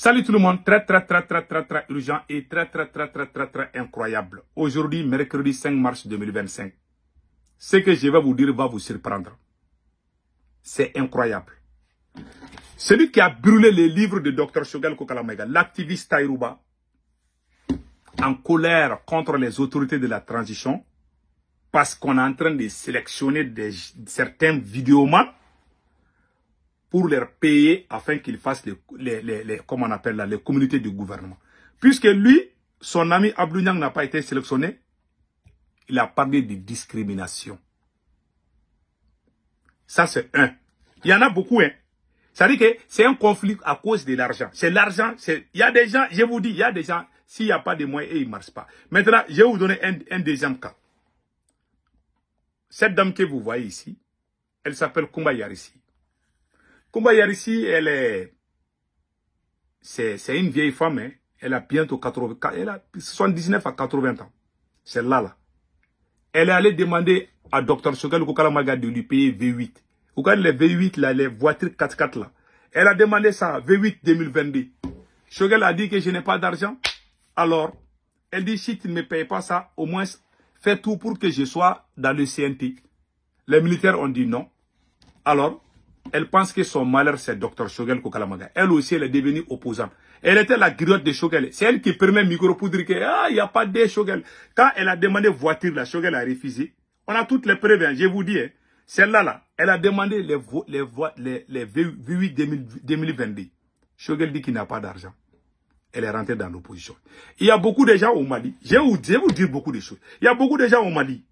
Salut tout le monde, très urgent et très incroyable. Aujourd'hui, mercredi 5 mars 2025. Ce que je vais vous dire va vous surprendre. C'est incroyable. Celui qui a brûlé les livres de Dr Choguel Kokala-Maïga, l'activiste Taïrouba, en colère contre les autorités de la transition, parce qu'on est en train de sélectionner certains vidéomans pour leur payer afin qu'ils fassent comment on appelle là, les communautés du gouvernement. Puisque lui, son ami Abdou Niang n'a pas été sélectionné, il a parlé de discrimination. Ça, c'est un. Il y en a beaucoup, hein. Ça veut dire que c'est un conflit à cause de l'argent. C'est l'argent, il y a des gens, je vous dis, il y a des gens, s'il n'y a pas de moyens, ils ne marchent pas. Maintenant, je vais vous donner un deuxième cas. Cette dame que vous voyez ici, elle s'appelle Koumba Yarissi. Koumba Yarissi, c'est une vieille femme, hein. Elle a bientôt 79 à 80 ans. Celle-là, là. Elle est allée demander à Dr Choguel Kokala-Maïga de lui payer V8. Vous regardez les V8, là, les voitures 4x4, là. Elle a demandé ça, V8 2022. Choguel a dit que je n'ai pas d'argent. Alors, elle dit, si tu ne me payes pas ça, au moins, fais tout pour que je sois dans le CNT. Les militaires ont dit non. Alors, elle pense que son malheur, c'est Dr Choguel Kokala-Maïga. Elle aussi, elle est devenue opposante. Elle était la griotte de Choguel. C'est elle qui permet le micro pour dire que, il n'y a pas de Choguel. Quand elle a demandé voiture, la Choguel a refusé. On a toutes les preuves, hein, je vous dis. Hein. Celle-là, là, elle a demandé les V8 2022. Choguel dit qu'il n'a pas d'argent. Elle est rentrée dans l'opposition. Il y a beaucoup de gens au Mali. Je vais vous dire beaucoup de choses. Il y a beaucoup de gens au Mali.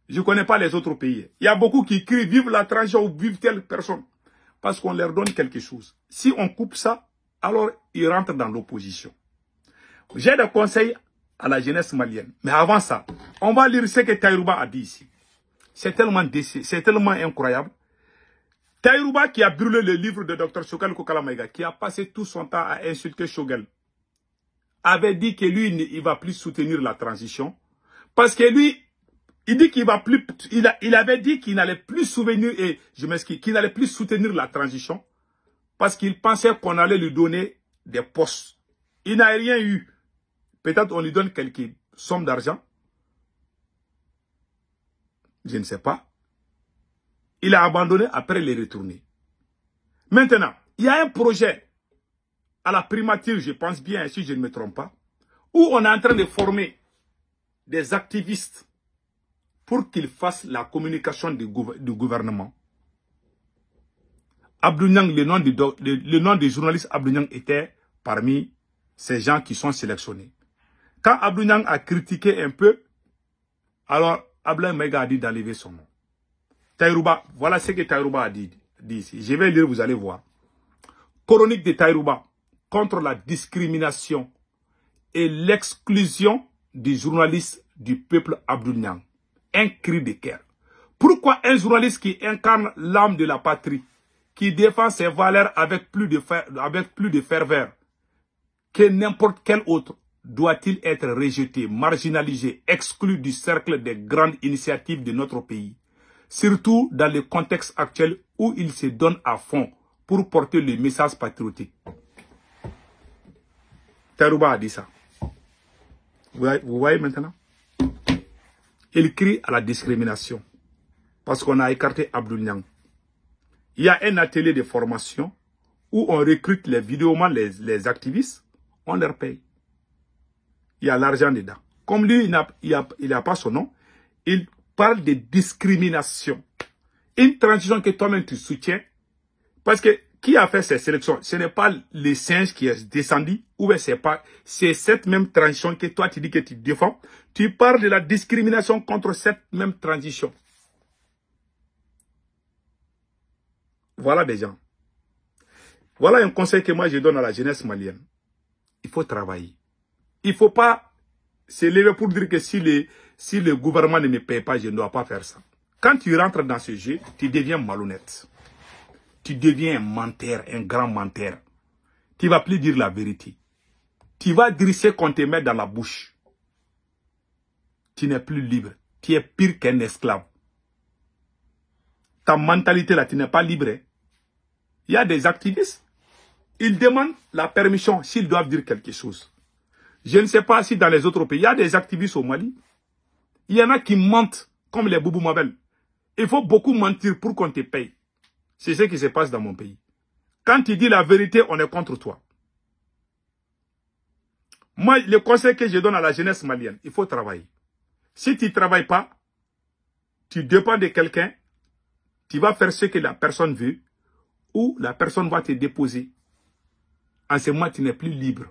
Je ne connais pas les autres pays. Il y a beaucoup qui crient vive la transition ou vive telle personne. Parce qu'on leur donne quelque chose. Si on coupe ça, alors ils rentrent dans l'opposition. J'ai des conseils à la jeunesse malienne. Mais avant ça, on va lire ce que Taïrouba a dit ici. C'est tellement incroyable. Taïrouba qui a brûlé le livre de Dr Choguel Kokala-Maïga, qui a passé tout son temps à insulter Choguel, avait dit que lui, il ne va plus soutenir la transition. Parce que lui, il dit qu'il va plus, il avait dit qu'il n'allait plus soutenir, et je m'excuse, qu'il n'allait plus soutenir la transition. Parce qu'il pensait qu'on allait lui donner des postes. Il n'a rien eu. Peut-être on lui donne quelques sommes d'argent. Je ne sais pas. Il a abandonné après les retourner. Maintenant, il y a un projet à la primature, je pense bien, si je ne me trompe pas, où on est en train de former des activistes pour qu'ils fassent la communication du gouvernement. Abdou Niang, le nom du journaliste Abdou Niang était parmi ces gens qui sont sélectionnés. Quand Abdou Niang a critiqué un peu, alors Abdoulaye Maïga a dit d'enlever son nom. Taïrouba, voilà ce que Taïrouba a dit ici. Je vais lire, vous allez voir. Chronique de Taïrouba contre la discrimination et l'exclusion du journaliste du peuple Abdou Niang. Un cri de cœur. Pourquoi un journaliste qui incarne l'âme de la patrie, qui défend ses valeurs avec plus de ferveur que n'importe quel autre, doit-il être rejeté, marginalisé, exclu du cercle des grandes initiatives de notre pays, surtout dans le contexte actuel où il se donne à fond pour porter le message patriotique? Taïrouba a dit ça. Vous voyez maintenant? Il crie à la discrimination parce qu'on a écarté Abdou Niang. Il y a un atelier de formation où on recrute les vidéomans, les activistes, on leur paye. Il y a l'argent dedans. Comme lui, il n'a pas son nom, il parle de discrimination. Une transition que toi-même tu soutiens, parce que qui a fait ces sélections? Ce n'est pas les singes qui est descendu, ou bien c'est cette même transition que toi tu dis que tu défends. Tu parles de la discrimination contre cette même transition. Voilà des gens. Voilà un conseil que moi je donne à la jeunesse malienne. Il faut travailler. Il ne faut pas se lever pour dire que si le gouvernement ne me paye pas, je ne dois pas faire ça. Quand tu rentres dans ce jeu, tu deviens malhonnête. Tu deviens un menteur, un grand menteur. Tu ne vas plus dire la vérité. Tu vas dire ce qu'on te met dans la bouche. Tu n'es plus libre. Tu es pire qu'un esclave. Ta mentalité là, tu n'es pas libre. Il y a des activistes. Ils demandent la permission s'ils doivent dire quelque chose. Je ne sais pas si dans les autres pays, il y a des activistes au Mali. Il y en a qui mentent, comme les Boubou Mabel. Il faut beaucoup mentir pour qu'on te paye. C'est ce qui se passe dans mon pays. Quand tu dis la vérité, on est contre toi. Moi, le conseil que je donne à la jeunesse malienne, il faut travailler. Si tu ne travailles pas, tu dépends de quelqu'un, tu vas faire ce que la personne veut, ou la personne va te déposer. En ce moment, tu n'es plus libre.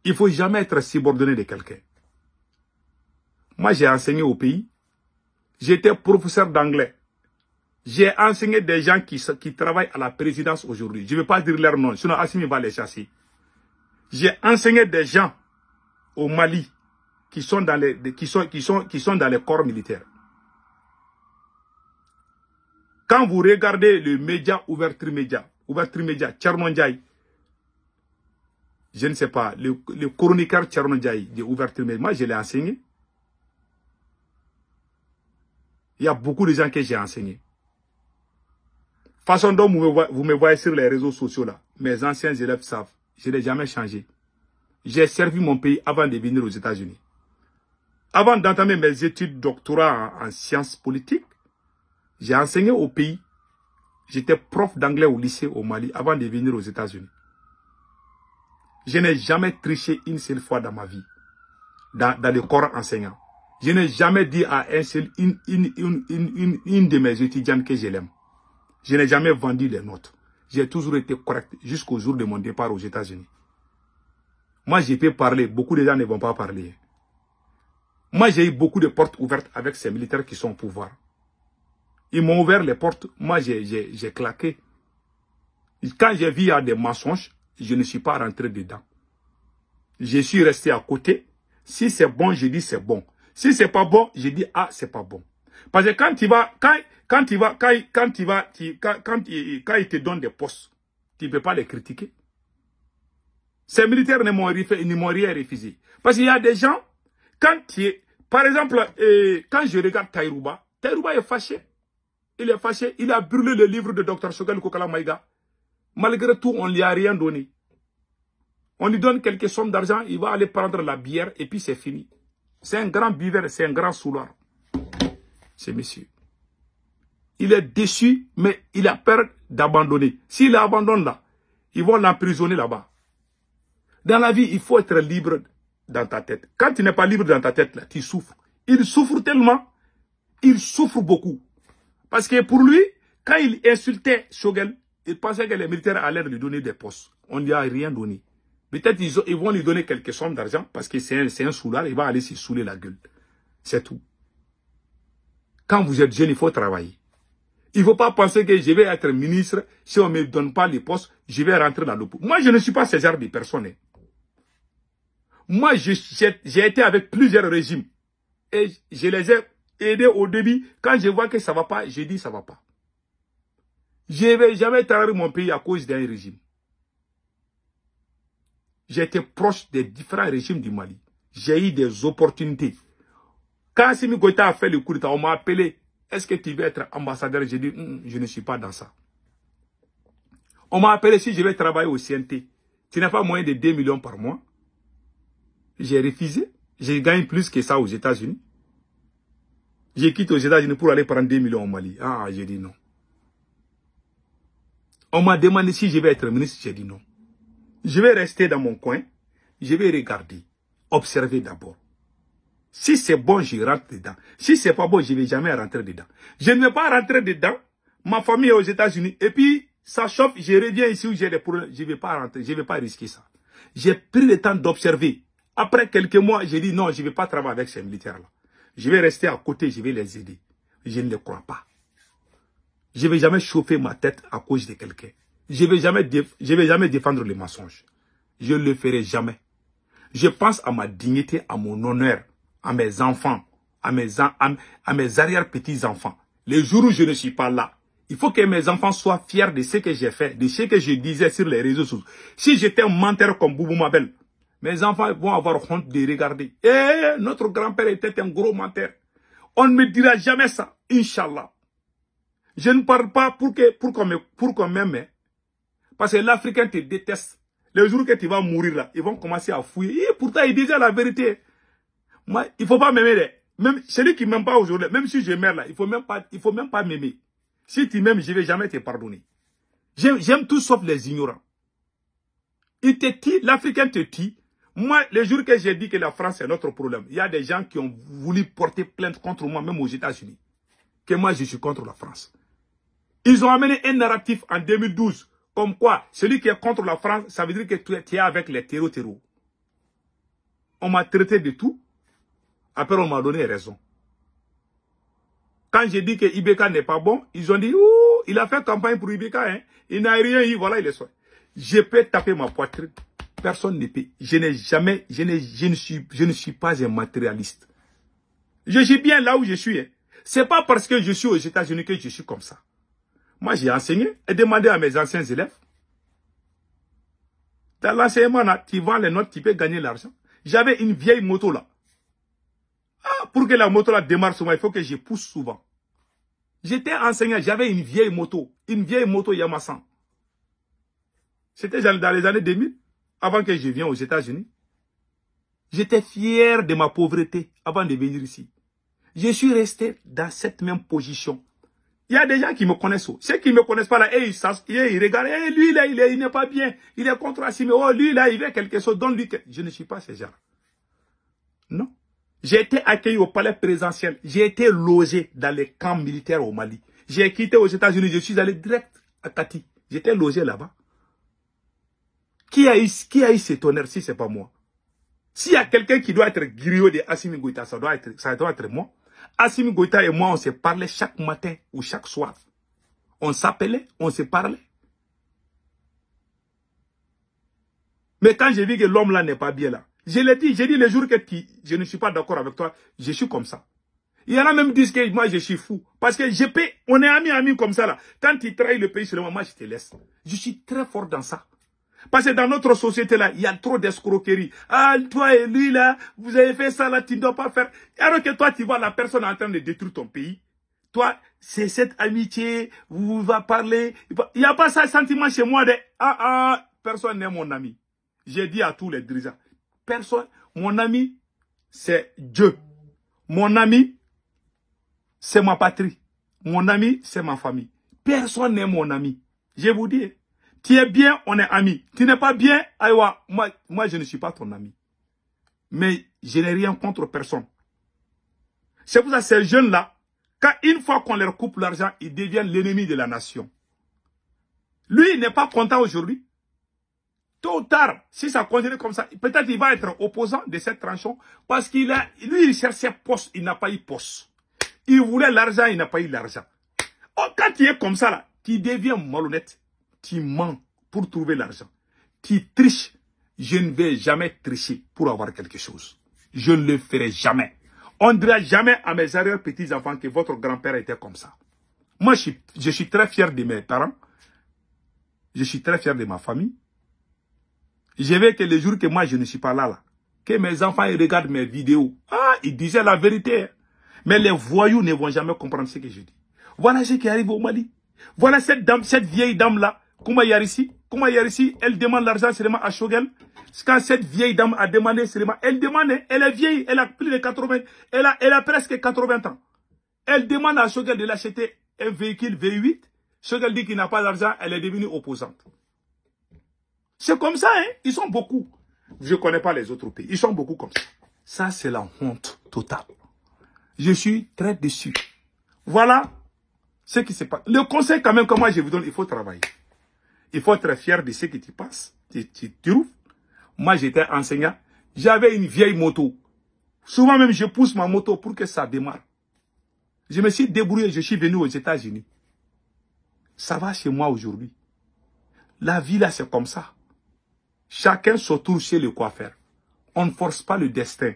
Il ne faut jamais être subordonné de quelqu'un. Moi, j'ai enseigné au pays. J'étais professeur d'anglais. J'ai enseigné des gens qui travaillent à la présidence aujourd'hui. Je ne vais pas dire leur nom, sinon Assimi va les chasser. J'ai enseigné des gens au Mali qui sont dans les corps militaires. Quand vous regardez le média, ouverture média, Tcherno Ndiaye, je ne sais pas, le chroniqueur Tcherno Ndiaye de ouverture média, moi je l'ai enseigné. Il y a beaucoup de gens que j'ai enseigné. Façon dont vous me voyez sur les réseaux sociaux là, mes anciens élèves savent, je n'ai jamais changé. J'ai servi mon pays avant de venir aux États-Unis. Avant d'entamer mes études doctorat en sciences politiques, j'ai enseigné au pays. J'étais prof d'anglais au lycée au Mali avant de venir aux États-Unis. Je n'ai jamais triché une seule fois dans ma vie, dans le corps enseignant. Je n'ai jamais dit à une de mes étudiantes que je l'aime. Je n'ai jamais vendu des notes. J'ai toujours été correct jusqu'au jour de mon départ aux États-Unis. Moi, je peux parler. Beaucoup de gens ne vont pas parler. Moi, j'ai eu beaucoup de portes ouvertes avec ces militaires qui sont au pouvoir. Ils m'ont ouvert les portes. Moi, j'ai claqué. Quand j'ai vu à des mensonges, je ne suis pas rentré dedans. Je suis resté à côté. Si c'est bon, je dis c'est bon. Si c'est pas bon, je dis ah, c'est pas bon. Parce que quand ils te donnent des postes, tu ne peux pas les critiquer. Ces militaires ne m'ont rien refusé. Parce qu'il y a des gens, par exemple, quand je regarde Taïrouba est fâché. Il est fâché. Il a brûlé le livre de Dr Choguel Kokala Maïga. Malgré tout, on ne lui a rien donné. On lui donne quelques sommes d'argent, il va aller prendre la bière et puis c'est fini. C'est un grand buveur, c'est un grand soulard. Ce monsieur. Il est déçu, mais il a peur d'abandonner. S'il abandonne là, ils vont l'emprisonner là-bas. Dans la vie, il faut être libre dans ta tête. Quand tu n'es pas libre dans ta tête, là, tu souffres. Il souffre tellement, il souffre beaucoup. Parce que pour lui, quand il insultait Choguel, il pensait que les militaires allaient lui donner des postes. On ne lui a rien donné. Peut-être ils vont lui donner quelques sommes d'argent parce que c'est un soulard, il va aller se saouler la gueule. C'est tout. Quand vous êtes jeune, il faut travailler. Il ne faut pas penser que je vais être ministre, si on ne me donne pas les postes, je vais rentrer dans le pot. Moi, je ne suis pas ce genre de personne. Moi, j'ai été avec plusieurs régimes. Et je les ai aidés au début. Quand je vois que ça ne va pas, je dis ça ne va pas. Je ne vais jamais trahir mon pays à cause d'un régime. J'étais proche des différents régimes du Mali. J'ai eu des opportunités. Quand Assimi Goïta a fait le coup d'État, on m'a appelé. Est-ce que tu veux être ambassadeur? J'ai dit, je ne suis pas dans ça. On m'a appelé si je vais travailler au CNT. Tu n'as pas moyen de 2 millions par mois. J'ai refusé. Je gagne plus que ça aux États-Unis. J'ai quitté aux États-Unis pour aller prendre 2 millions au Mali. Ah, j'ai dit non. On m'a demandé si je vais être ministre. J'ai dit non. Je vais rester dans mon coin. Je vais regarder. Observer d'abord. Si c'est bon, je rentre dedans. Si c'est pas bon, je ne vais jamais rentrer dedans. Je ne vais pas rentrer dedans. Ma famille est aux États-Unis. Et puis, ça chauffe. Je reviens ici où j'ai des problèmes. Je ne vais pas rentrer. Je ne vais pas risquer ça. J'ai pris le temps d'observer. Après quelques mois, j'ai dit non, je ne vais pas travailler avec ces militaires-là. Je vais rester à côté, je vais les aider. Je ne les crois pas. Je ne vais jamais chauffer ma tête à cause de quelqu'un. Je ne vais jamais défendre les mensonges. Je ne le ferai jamais. Je pense à ma dignité, à mon honneur, à mes enfants, à mes arrière-petits-enfants. Les jours où je ne suis pas là, il faut que mes enfants soient fiers de ce que j'ai fait, de ce que je disais sur les réseaux sociaux. Si j'étais un menteur comme Boubou Mabel, mes enfants vont avoir honte de regarder. Eh, notre grand-père était un gros menteur. On ne me dira jamais ça, Inch'Allah. Je ne parle pas pour qu'on m'aime. Parce que l'Africain te déteste. Le jour que tu vas mourir là, ils vont commencer à fouiller. Et pourtant, ils disaient la vérité. Moi, il ne faut pas m'aimer. Même celui qui ne m'aime pas aujourd'hui, même si je meurs là, il faut même pas m'aimer. Si tu m'aimes, je ne vais jamais te pardonner. J'aime tout sauf les ignorants. Il te tue, l'Africain te tue. Moi, le jour que j'ai dit que la France est notre problème, il y a des gens qui ont voulu porter plainte contre moi, même aux États-Unis. Que moi, je suis contre la France. Ils ont amené un narratif en 2012, comme quoi, celui qui est contre la France, ça veut dire que tu es avec les terreaux. On m'a traité de tout. Après, on m'a donné raison. Quand j'ai dit que Ibeka n'est pas bon, ils ont dit, ouh, il a fait campagne pour Ibeka, hein. Il n'a rien eu, voilà, il est soit. Je peux taper ma poitrine. Personne ne peut. Je ne suis pas un matérialiste. Je suis bien là où je suis. Hein. C'est pas parce que je suis aux États-Unis que je suis comme ça. Moi, j'ai enseigné et demandé à mes anciens élèves. Dans l'enseignement, tu vends les notes, tu peux gagner l'argent. J'avais une vieille moto là. Ah, pour que la moto là démarre souvent, il faut que je pousse souvent. J'étais enseignant, j'avais une vieille moto Yamaha. C'était dans les années 2000, avant que je vienne aux États-Unis. J'étais fier de ma pauvreté avant de venir ici. Je suis resté dans cette même position. Il y a des gens qui me connaissent. Ceux qui ne me connaissent pas là, ils regardent, lui là, il n'est pas bien. Il est contre Assimi. Oh, lui là, il veut quelque chose. Donne-lui. Je ne suis pas ce genre. Non. J'ai été accueilli au palais présidentiel. J'ai été logé dans les camps militaires au Mali. J'ai quitté aux États-Unis. Je suis allé direct à Kati. J'étais logé là-bas. Qui a eu cet honneur si ce n'est pas moi? S'il y a quelqu'un qui doit être griot de Assimi Goïta, ça doit être moi. Assimi Goïta et moi, on se parlait chaque matin ou chaque soir. On s'appelait, on se parlait. Mais quand j'ai vu que l'homme là n'est pas bien là, je l'ai dit, j'ai dit le jour que je ne suis pas d'accord avec toi, je suis comme ça. Il y en a même qui disent que moi je suis fou. Parce que on est amis comme ça là. Quand tu trahis le pays seulement, moi je te laisse. Je suis très fort dans ça. Parce que dans notre société là, il y a trop d'escroquerie. Ah, toi et lui là, vous avez fait ça là, tu ne dois pas faire. Alors que toi, tu vois la personne en train de détruire ton pays. Toi, c'est cette amitié, vous va parler. Il n'y a pas ça sentiment chez moi de personne n'est mon ami. J'ai dit à tous les dirigeants, personne, mon ami, c'est Dieu. Mon ami, c'est ma patrie. Mon ami, c'est ma famille. Personne n'est mon ami. Je vous dis. Tu es bien, on est amis. Tu n'es pas bien, aïwa, moi je ne suis pas ton ami. Mais je n'ai rien contre personne. C'est pour ça que ces jeunes-là, une fois qu'on leur coupe l'argent, ils deviennent l'ennemi de la nation. Lui, il n'est pas content aujourd'hui. Tôt ou tard, si ça continue comme ça, peut-être il va être opposant de cette tranchon parce lui, il cherchait poste, il n'a pas eu poste. Il voulait l'argent, il n'a pas eu l'argent. Oh, quand tu es comme ça, là, tu deviens malhonnête. Tu mens pour trouver l'argent. Tu triches. Je ne vais jamais tricher pour avoir quelque chose. Je ne le ferai jamais. On ne dira jamais à mes arrière-petits-enfants que votre grand-père était comme ça. Moi, je suis très fier de mes parents. Je suis très fier de ma famille. Je veux que le jour que moi, je ne suis pas là, que mes enfants ils regardent mes vidéos. Ah, ils disaient la vérité. Mais les voyous ne vont jamais comprendre ce que je dis. Voilà ce qui arrive au Mali. Voilà cette vieille dame-là. Kouma Yarissi, elle demande l'argent seulement à Shogel. Quand cette vieille dame a demandé seulement, elle est vieille, elle a plus de 80, elle a presque 80 ans. Elle demande à Shogel de l'acheter un véhicule V8. Shogel dit qu'il n'a pas d'argent, elle est devenue opposante. C'est comme ça, hein. Ils sont beaucoup. Je ne connais pas les autres pays. Ils sont beaucoup comme ça. Ça, c'est la honte totale. Je suis très déçu. Voilà ce qui se passe. Le conseil quand même que moi je vous donne, il faut travailler. Il faut être fier de ce qui te passe. Tu trouves? Moi, j'étais enseignant. J'avais une vieille moto. Souvent même, je pousse ma moto pour que ça démarre. Je me suis débrouillé. Je suis venu aux États-Unis. Ça va chez moi aujourd'hui. La vie là, c'est comme ça. Chacun se tourne chez le coiffeur. On ne force pas le destin.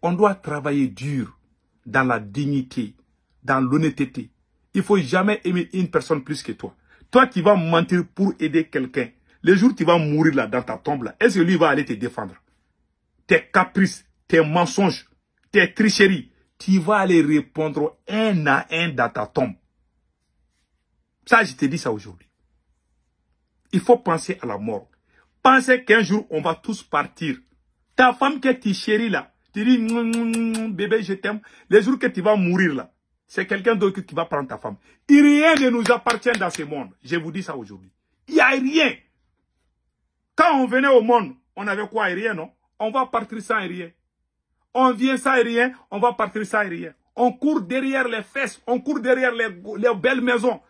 On doit travailler dur, dans la dignité, dans l'honnêteté. Il ne faut jamais aimer une personne plus que toi. Toi qui vas mentir pour aider quelqu'un, le jour où tu vas mourir là dans ta tombe là, est-ce que lui va aller te défendre? Tes caprices, tes mensonges, tes tricheries, tu vas aller répondre un à un dans ta tombe. Ça, je te dis ça aujourd'hui. Il faut penser à la mort. Pensez qu'un jour, on va tous partir. Ta femme que tu chéris là, tu dis, bébé, je t'aime. Les jours que tu vas mourir là, c'est quelqu'un d'autre qui va prendre ta femme. Et rien ne nous appartient dans ce monde. Je vous dis ça aujourd'hui. Il n'y a rien. Quand on venait au monde, on avait quoi et rien, non? On va partir sans rien. On vient sans rien, on va partir sans rien. On court derrière les fesses, on court derrière les belles maisons.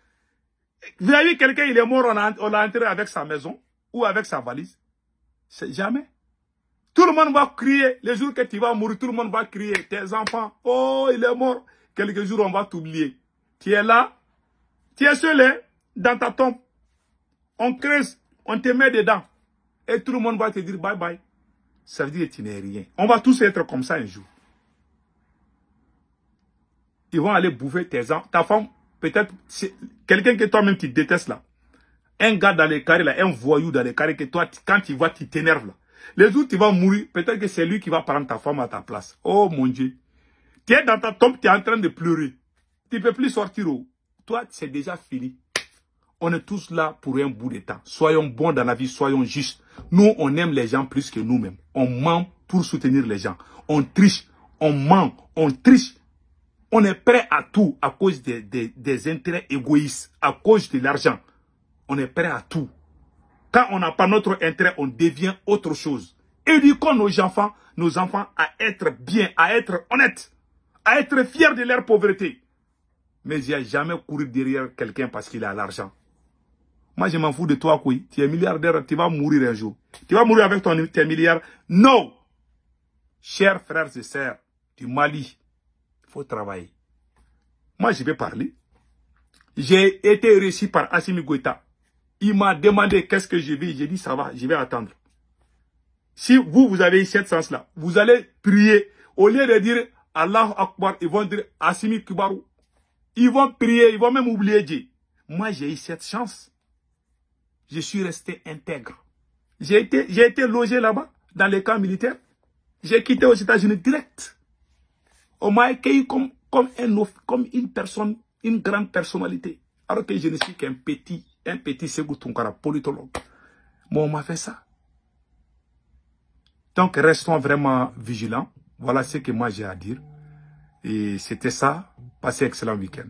Vous avez vu quelqu'un, il est mort, on l'a enterré avec sa maison ou avec sa valise. C'est jamais. Tout le monde va crier. Les jours que tu vas mourir, tout le monde va crier. Tes enfants, oh, il est mort. Quelques jours, on va t'oublier. Tu es là, tu es seul, hein, dans ta tombe. On creuse, on te met dedans. Et tout le monde va te dire bye bye. Ça veut dire que tu n'es rien. On va tous être comme ça un jour. Ils vont aller bouffer tes enfants. Ta femme, peut-être, quelqu'un que toi-même tu détestes là. Un gars dans les carrés là, un voyou dans les carrés que toi, quand tu vois, tu t'énerves là. Les jours tu vas mourir, peut-être que c'est lui qui va prendre ta femme à ta place. Oh mon Dieu. Tu es dans ta tombe, tu es en train de pleurer. Tu ne peux plus sortir. Oh. Toi, c'est déjà fini. On est tous là pour un bout de temps. Soyons bons dans la vie, soyons justes. Nous, on aime les gens plus que nous-mêmes. On ment pour soutenir les gens. On triche, on ment, on triche. On est prêt à tout à cause des intérêts égoïstes, à cause de l'argent. On est prêt à tout. Quand on n'a pas notre intérêt, on devient autre chose. Éduquons nos enfants à être bien, à être honnêtes, à être fiers de leur pauvreté. Mais il n'y a jamais courir derrière quelqu'un parce qu'il a l'argent. Moi, je m'en fous de toi, quoi. Tu es milliardaire, tu vas mourir un jour. Tu vas mourir avec tes milliards. Non! Chers frères et sœurs du Mali, il faut travailler. Moi, je vais parler. J'ai été reçu par Assimi Goïta. Il m'a demandé qu'est-ce que je vais. J'ai dit, ça va, je vais attendre. Si vous avez cette sens-là, vous allez prier. Au lieu de dire Allah Akbar, ils vont dire Assimi Kibarou. Ils vont prier, ils vont même oublier Dieu. Moi, j'ai eu cette chance. Je suis resté intègre. J'ai été logé là-bas, dans les camps militaires. J'ai quitté aux États-Unis direct. On m'a accueilli comme une personne, une grande personnalité. Alors que je ne suis qu'un petit Sékou Tounkara, politologue. Bon, on m'a fait ça. Donc, restons vraiment vigilants. Voilà ce que moi j'ai à dire. Et c'était ça. Passez un excellent week-end.